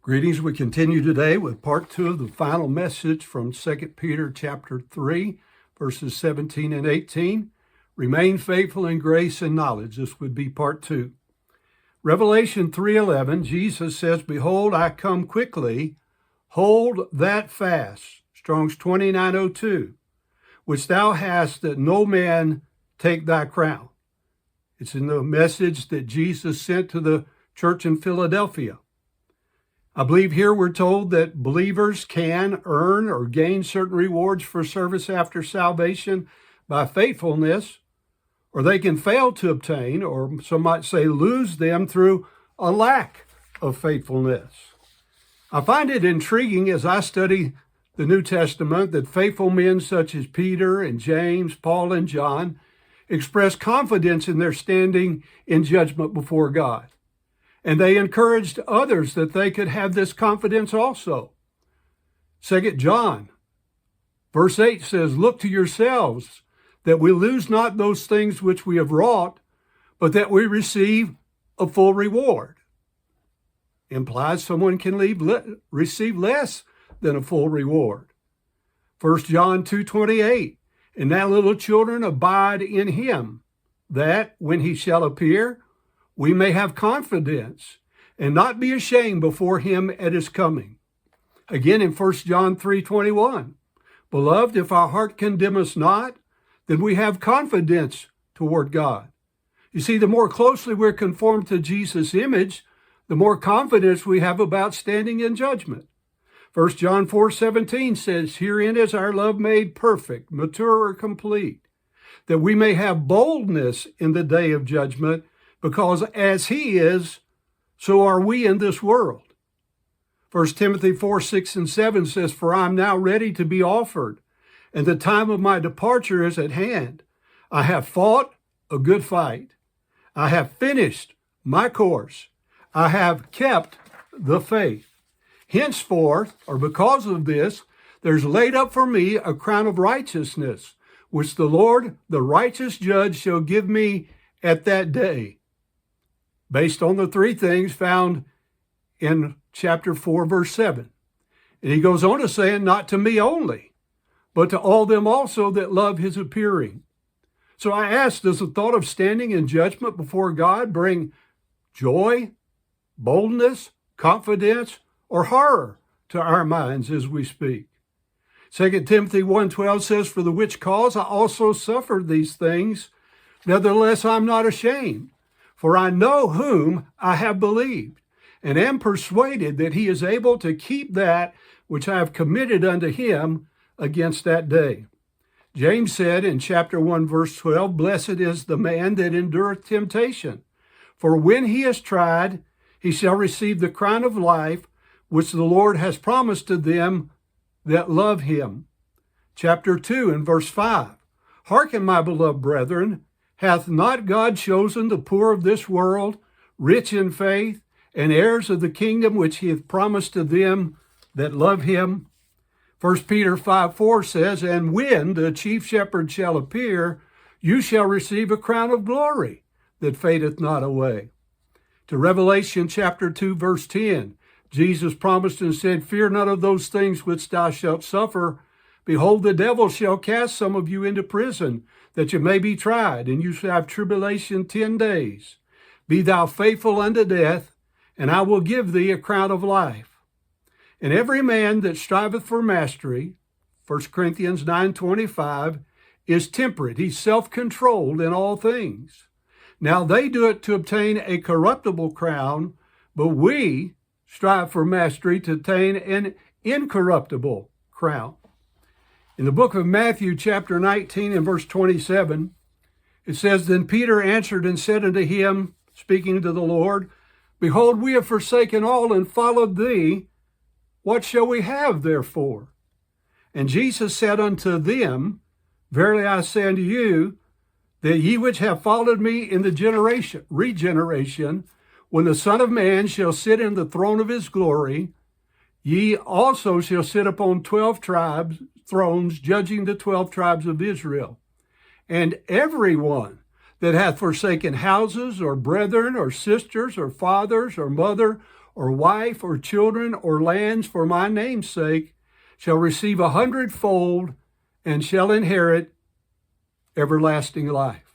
Greetings. We continue today with part 2 of the final message from 2 Peter chapter 3, verses 17 and 18. Remain faithful in grace and knowledge. This would be part 2. Revelation 3:11, Jesus says, "Behold, I come quickly. Hold that fast." Strong's 29:02, "which thou hast, that no man take thy crown." It's in the message that Jesus sent to the church in Philadelphia. I believe here we're told that believers can earn or gain certain rewards for service after salvation by faithfulness, or they can fail to obtain, or some might say lose them through a lack of faithfulness. I find it intriguing as I study the New Testament that faithful men such as Peter and James, Paul and John express confidence in their standing in judgment before God. And they encouraged others that they could have this confidence also. 2 John, verse 8 says, "Look to yourselves, that we lose not those things which we have wrought, but that we receive a full reward." Implies someone can receive less than a full reward. 1 John 2:28, "And now, little children, abide in him, that when he shall appear, we may have confidence and not be ashamed before him at his coming." Again in 1 John 3:21, "Beloved, if our heart condemn us not, then we have confidence toward God." You see, the more closely we're conformed to Jesus' image, the more confidence we have about standing in judgment. 1 John 4:17 says, "Herein is our love made perfect, mature, or complete, that we may have boldness in the day of judgment, because as he is, so are we in this world." 1 Timothy 4:6 and 7 says, "For I am now ready to be offered, and the time of my departure is at hand. I have fought a good fight. I have finished my course. I have kept the faith. Henceforth," or because of this, "there's laid up for me a crown of righteousness, which the Lord, the righteous judge, shall give me at that day," based on the three things found in chapter 4, verse 7. And he goes on to say, "Not to me only, but to all them also that love his appearing." So I ask, does the thought of standing in judgment before God bring joy, boldness, confidence, or horror to our minds as we speak? 2 Timothy 1:12 says, "For the which cause I also suffered these things, nevertheless I'm not ashamed. For I know whom I have believed, and am persuaded that he is able to keep that which I have committed unto him against that day." James said in chapter 1, verse 12, "Blessed is the man that endureth temptation, for when he is tried, he shall receive the crown of life, which the Lord has promised to them that love him." Chapter 2 and verse 5, "Hearken, my beloved brethren, hath not God chosen the poor of this world, rich in faith, and heirs of the kingdom which he hath promised to them that love him?" 1 Peter 5:4 says, "And when the chief shepherd shall appear, you shall receive a crown of glory that fadeth not away." To Revelation chapter 2, verse 10, Jesus promised and said, "Fear none of those things which thou shalt suffer. Behold, the devil shall cast some of you into prison, that you may be tried, and you shall have tribulation 10 days. Be thou faithful unto death, and I will give thee a crown of life. And every man that striveth for mastery," 1 Corinthians 9:25, "is temperate." He's self-controlled in all things. Now they do it to obtain a corruptible crown, but we strive for mastery to attain an incorruptible crown. In the book of Matthew, chapter 19 and verse 27, it says, "Then Peter answered and said unto him," speaking to the Lord, "Behold, we have forsaken all and followed thee. What shall we have therefore?" And Jesus said unto them, "Verily I say unto you, that ye which have followed me in the regeneration, when the Son of Man shall sit in the throne of his glory, ye also shall sit upon 12 thrones, judging the 12 tribes of Israel. And everyone that hath forsaken houses, or brethren, or sisters, or fathers, or mother, or wife, or children, or lands for my name's sake, shall receive 100-fold and shall inherit everlasting life.